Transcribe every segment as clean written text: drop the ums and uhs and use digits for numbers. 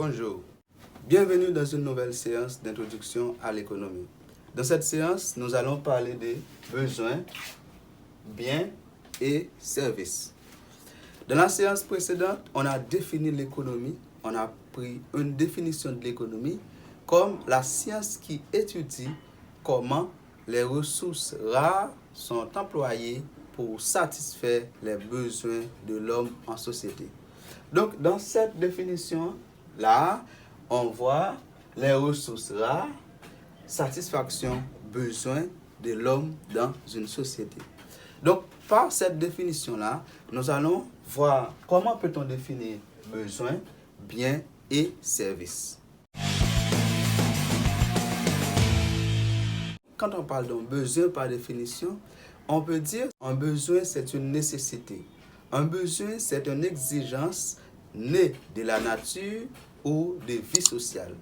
Bonjour, bienvenue dans une nouvelle séance d'introduction à l'économie. Dans cette séance, nous allons parler des besoins, biens et services. Dans la séance précédente, on a défini l'économie, on a pris une définition de l'économie comme la science qui étudie comment les ressources rares sont employées pour satisfaire les besoins de l'homme en société. Donc, dans cette définition-là, on voit les ressources rares, satisfaction, besoin de l'homme dans une société. Donc, par cette définition-là, nous allons voir comment peut-on définir besoin, biens et services. Quand on parle d'un besoin par définition, on peut dire un besoin c'est une nécessité. Un besoin c'est une exigence née de la nature ou de vie sociale.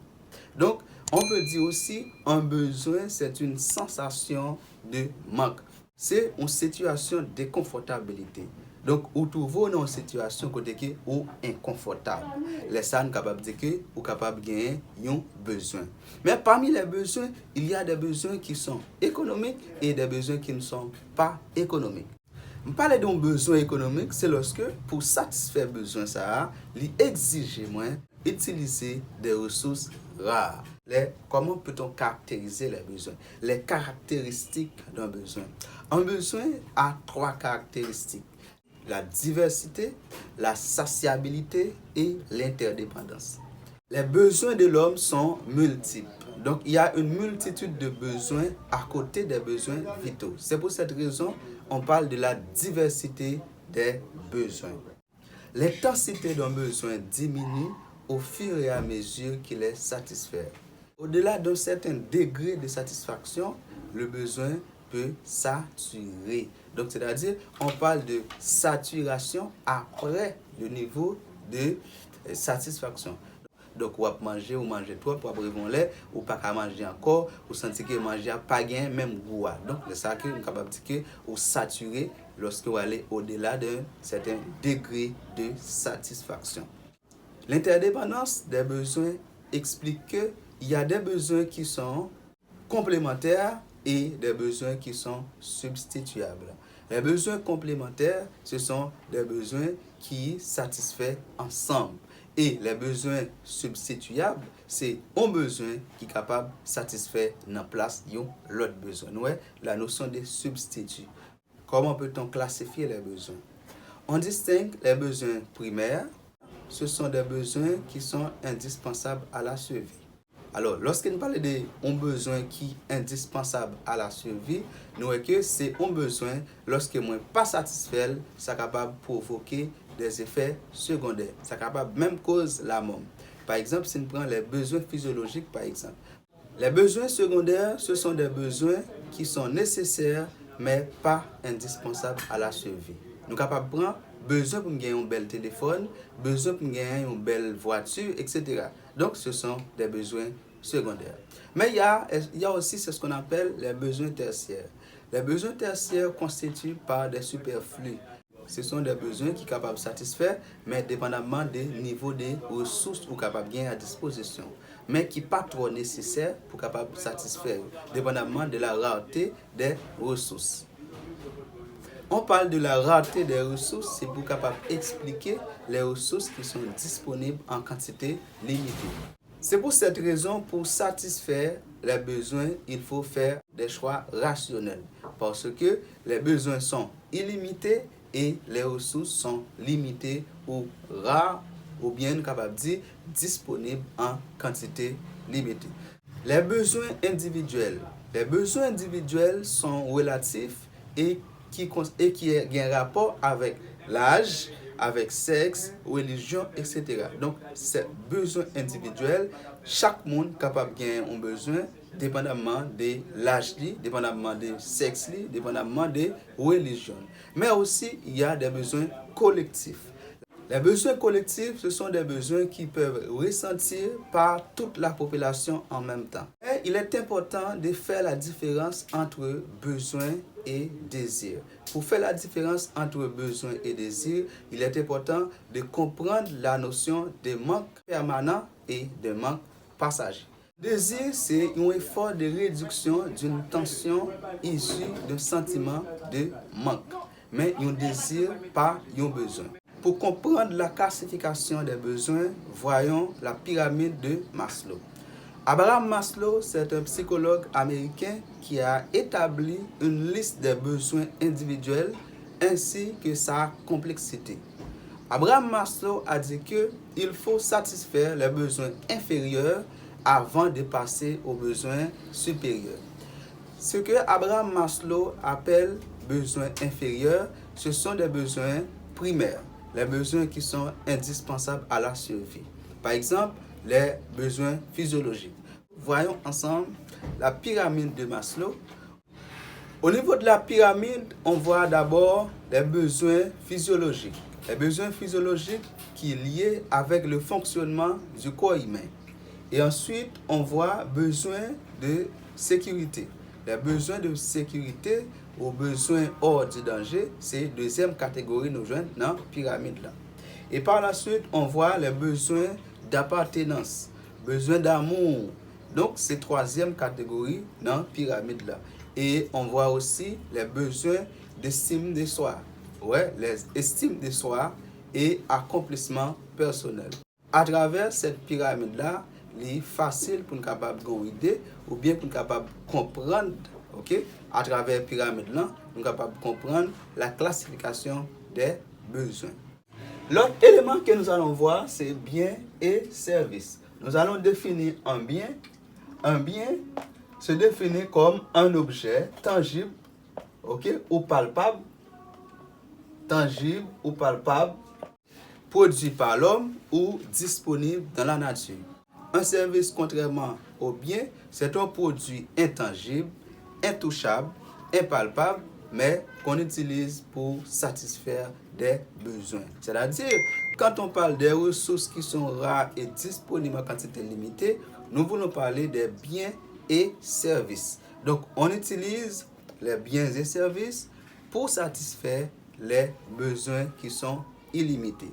Donc, on peut dire aussi un besoin c'est une sensation de manque. C'est une situation de confortabilité. Donc, ou trouve dans une situation côté qui ou inconfortable. Les gens sont capables de dire que ou capable de gagner un besoin. Mais parmi les besoins, il y a des besoins qui sont économiques et des besoins qui ne sont pas économiques. Parler d'un besoin économique, c'est lorsque pour satisfaire besoin ça, il exige moins utiliser des ressources rares. Comment peut-on caractériser les besoins? Les caractéristiques d'un besoin. Un besoin a trois caractéristiques: la diversité, la satiabilité et l'interdépendance. Les besoins de l'homme sont multiples. Donc, il y a une multitude de besoins à côté des besoins vitaux. C'est pour cette raison on parle de la diversité des besoins. L'intensité d'un besoin diminue au fur et à mesure qu'il est satisfait. Au-delà d'un certain degré de satisfaction, le besoin peut saturer. Donc, c'est-à-dire, on parle de saturation après le niveau de satisfaction. Donc, ou manger ou manger trop, ou après bon lait, ou pas qu'à manger encore, ou sentir que manger a pas gain même goût. Donc, c'est ça que nous sommes capables de dire que ou saturé lorsque vous allez au-delà d'un certain degré de satisfaction. L'interdépendance des besoins explique qu'il y a des besoins qui sont complémentaires et des besoins qui sont substituables. Les besoins complémentaires, ce sont des besoins qui satisfont ensemble. Et les besoins substituables, c'est un besoin qui est capable de satisfaire dans place de l'autre besoin. Ouais, la notion de substitut. Comment peut-on classifier les besoins? On distingue les besoins primaires. Ce sont des besoins qui sont indispensables à la survie. Alors, lorsqu'on parle d'un besoin qui est indispensable à la survie, nous voyons que c'est un besoin, lorsque moi pas satisfait, ça est capable de provoquer des effets secondaires. Ça est capable même cause la mort. Par exemple, si on prend les besoins physiologiques, par exemple. Les besoins secondaires, ce sont des besoins qui sont nécessaires, mais pas indispensables à la survie. Nous sommes capables de prendre besoin pour gagner un bel téléphone, besoin pour gagner une belle voiture, etc. Donc, ce sont des besoins secondaires. Mais il y a aussi ce qu'on appelle les besoins tertiaires. Les besoins tertiaires constituent par des superflus. Ce sont des besoins qui sont capables de satisfaire, mais dépendamment des niveaux de ressources ou capables de gagner à disposition. Mais qui ne sont pas trop nécessaires pour capable de satisfaire, dépendamment de la rareté des ressources. On parle de la rareté des ressources, c'est pour capable expliquer les ressources qui sont disponibles en quantité limitée. C'est pour cette raison, pour satisfaire les besoins, il faut faire des choix rationnels. Parce que les besoins sont illimités et les ressources sont limitées ou rares, ou bien capable de dire disponibles en quantité limitée. Les besoins individuels. Les besoins individuels sont relatifs et qui ont un rapport avec l'âge, avec sexe, religion, etc. Donc, ces besoins individuels, chaque monde est capable de gagner un besoin dépendamment de l'âge, dépendamment de sexe, dépendamment de religion. Mais aussi, il y a des besoins collectifs. Les besoins collectifs, ce sont des besoins qui peuvent ressentir par toute la population en même temps. Et Mais il est important de faire la différence entre besoin et désir. Pour faire la différence entre besoin et désir, il est important de comprendre la notion de manque permanent et de manque passager. Désir, c'est un effort de réduction d'une tension issue d'un sentiment de manque. Mais un désir, pas un besoin. Pour comprendre la classification des besoins, voyons la pyramide de Maslow. Abraham Maslow, c'est un psychologue américain qui a établi une liste des besoins individuels ainsi que sa complexité. Abraham Maslow a dit qu'il faut satisfaire les besoins inférieurs avant de passer aux besoins supérieurs. Ce que Abraham Maslow appelle besoins inférieurs, ce sont des besoins primaires, les besoins qui sont indispensables à la survie. Par exemple, les besoins physiologiques. Voyons ensemble la pyramide de Maslow. Au niveau de la pyramide, on voit d'abord les besoins physiologiques. Les besoins physiologiques qui sont liés avec le fonctionnement du corps humain. Et ensuite, on voit besoins de sécurité. Les besoins de sécurité ou besoins hors du danger, c'est la deuxième catégorie nous joignent dans la pyramide là. Et par la suite, on voit les besoins d'appartenance, besoins d'amour. Donc, c'est la troisième catégorie dans la pyramide là. Et on voit aussi les besoins d'estime de soi. Ouais, les estimes de soi et accomplissement personnel. À travers cette pyramide là, il est facile pour nous capable d'avoir une idée ou bien pour nous capable de comprendre, ok, à travers la pyramide là, nous capable de comprendre la classification des besoins. L'autre élément que nous allons voir, c'est bien et service. Nous allons définir un bien. Un bien se définit comme un objet tangible, ok, ou palpable, produit par l'homme ou disponible dans la nature. Un service, contrairement au bien, c'est un produit intangible, intouchable, impalpable, mais qu'on utilise pour satisfaire des besoins. C'est-à-dire, quand on parle des ressources qui sont rares et disponibles en quantité limitée, nous voulons parler des biens et services. Donc, on utilise les biens et services pour satisfaire les besoins qui sont illimités.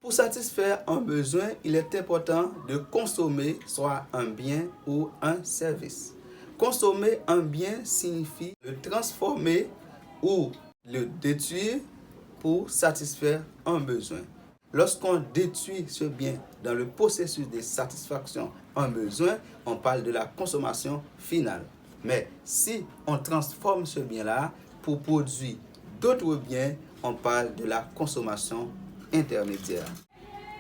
Pour satisfaire un besoin, il est important de consommer soit un bien ou un service. Consommer un bien signifie le transformer ou le détruire pour satisfaire un besoin. Lorsqu'on détruit ce bien dans le processus de satisfaction d'un besoin, on parle de la consommation finale. Mais si on transforme ce bien-là pour produire d'autres biens, on parle de la consommation intermédiaire.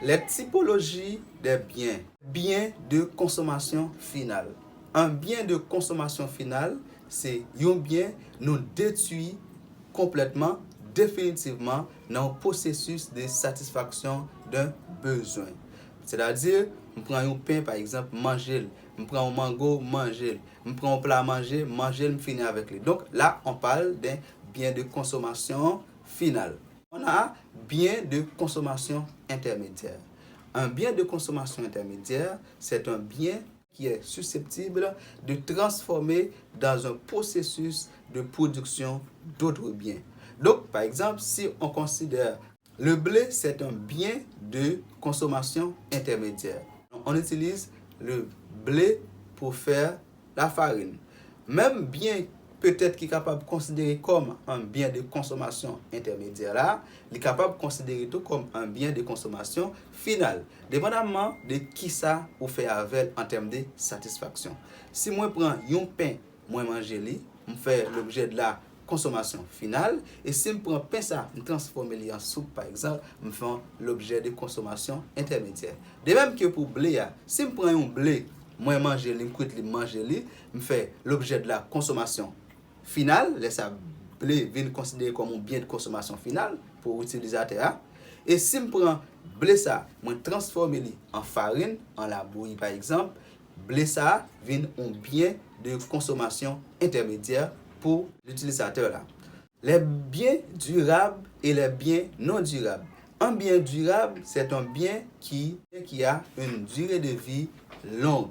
Les typologies des biens. Biens de consommation finale. Un bien de consommation finale, c'est un bien nous détruit complètement, définitivement, dans le processus de satisfaction d'un besoin. C'est-à-dire, je prends un pain par exemple, manger, je prends un mango, manger, je prends un plat, manger, je finis avec lui. Donc là, on parle d'un bien de consommation finale. On a bien de consommation intermédiaire. Un bien de consommation intermédiaire, c'est un bien qui est susceptible de transformer dans un processus de production d'autres biens. Donc, par exemple, si on considère le blé, c'est un bien de consommation intermédiaire. On utilise le blé pour faire la farine. Même bien peut-être qui est capable de considérer comme un bien de consommation intermédiaire là, il est capable de considérer tout comme un bien de consommation finale, dépendamment de qui ça ou fait avec en termes de satisfaction. Si moi prends un pain, moi manger li, je fais l'objet de la consommation finale, et si je prends pain ça, je transforme en soupe par exemple, je fais l'objet de consommation intermédiaire. De même que pour blé, si je prends un blé, moi manger li, je fais l'objet de la consommation finale, laisse blé vient considéré comme un bien de consommation finale pour l'utilisateur. Et si je prends blé ça, je transforme en farine, en la bouillie par exemple, blé ça vient un bien de consommation intermédiaire pour l'utilisateur là. Les biens durables et les biens non durables. Un bien durable, c'est un bien qui a une durée de vie longue.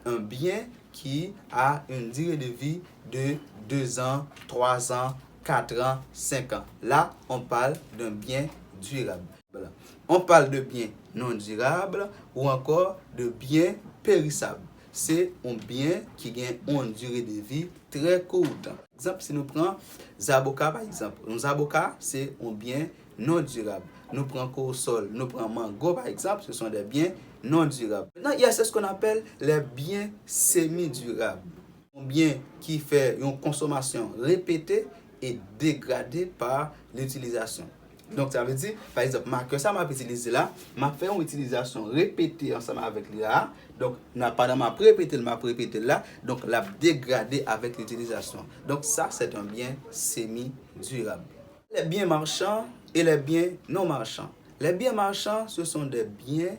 Un bien qui a une durée de vie de 2 ans, 3 ans, 4 ans, 5 ans. Là, on parle d'un bien durable. Voilà. On parle de biens non durables ou encore de biens périssables. C'est un bien qui a une durée de vie très courte. Par exemple, si nous prenons Zaboka, par exemple, un Zaboka, c'est un bien non durable. Nous prenons Corosol, nous prenons Mango, par exemple, ce sont des biens non durables. Maintenant, il y a ce qu'on appelle les biens semi-durables. Un bien qui fait une consommation répétée et dégradée par l'utilisation. Donc, ça veut dire, par exemple, que ça m'a utilisé là, m'a fait une utilisation répétée ensemble avec l'IA. Donc, pendant m'a répété là, donc l'a dégradé avec l'utilisation. Donc, ça, c'est un bien semi-durable. Les biens marchands et les biens non marchands. Les biens marchands, ce sont des biens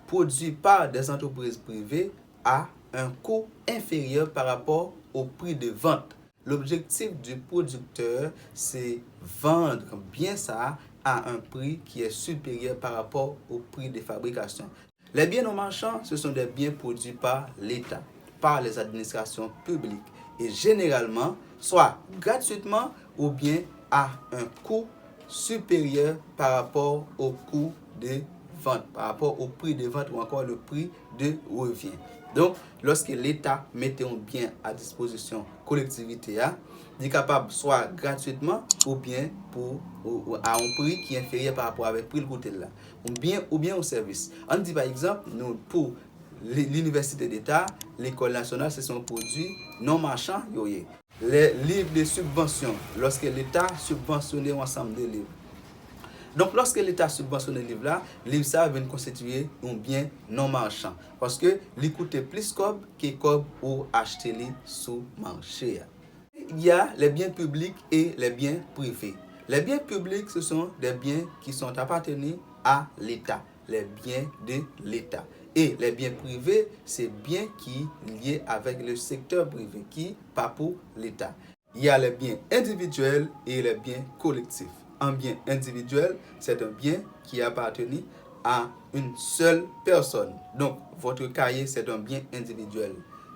produits par des entreprises privées à un coût inférieur par rapport au prix de vente. L'objectif du producteur, c'est vendre bien ça à un prix qui est supérieur par rapport au prix de fabrication. Les biens non marchands, ce sont des biens produits par l'État, par les administrations publiques et généralement, soit gratuitement ou bien à un coût supérieur par rapport au coût de vente, par rapport au prix de vente ou encore le prix de revient. Donc, lorsque l'État mettait un bien à disposition collectivité, il est capable soit gratuitement ou bien à un prix qui est inférieur par rapport avec le prix de côté là. Ou bien au service. On dit par exemple, nous, pour l'université d'État, l'école nationale, c'est son produit non marchand. Les livres de subvention, lorsque l'État subventionnait un ensemble de livres. Donc, lorsque l'État subventionne le livre là, le livre ça vient constituer un bien non marchand. Parce que il coûte plus que pour acheter sur le marché. Il y a les biens publics et les biens privés. Les biens publics, ce sont des biens qui sont appartenus à l'État, les biens de l'État. Et les biens privés, c'est biens qui liés avec le secteur privé, qui pas pour l'État. Il y a les biens individuels et les biens collectifs. Un bien individuel, c'est un bien qui appartient à une seule personne. Donc, votre cahier, c'est un bien individuel.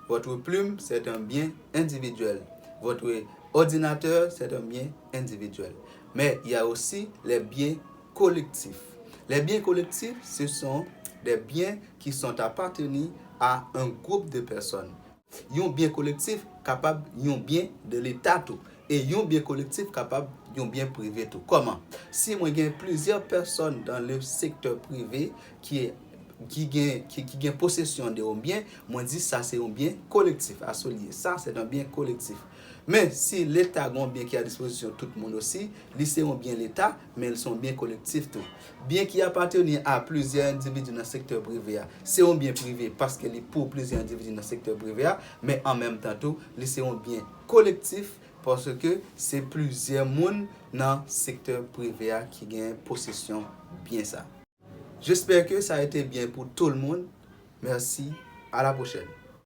Votre plume, c'est un bien individuel. Votre ordinateur, c'est un bien individuel. Mais il y a aussi les biens collectifs. Les biens collectifs, ce sont des biens qui sont appartenus à un groupe de personnes. Un bien collectif capable d'un bien de l'État tout. Et un bien collectif capable d'un bien privé tout. Comment? Si moi j'ai plusieurs personnes dans le secteur privé qui gagne possession de un bien, moi dis ça c'est un bien collectif associé. Ça c'est un bien collectif. Mais si l'État a un bien qui est à disposition de tout le monde aussi, c'est un bien l'État, mais ils sont bien collectifs tout. Bien qui appartient à plusieurs individus dans le secteur privé, c'est un bien privé parce que c'est pour plusieurs individus dans le secteur privé, mais en même temps tout, c'est un bien collectif parce que c'est plusieurs personnes dans le secteur privé qui gagnent possession bien ça. J'espère que ça a été bien pour tout le monde. Merci, à la prochaine.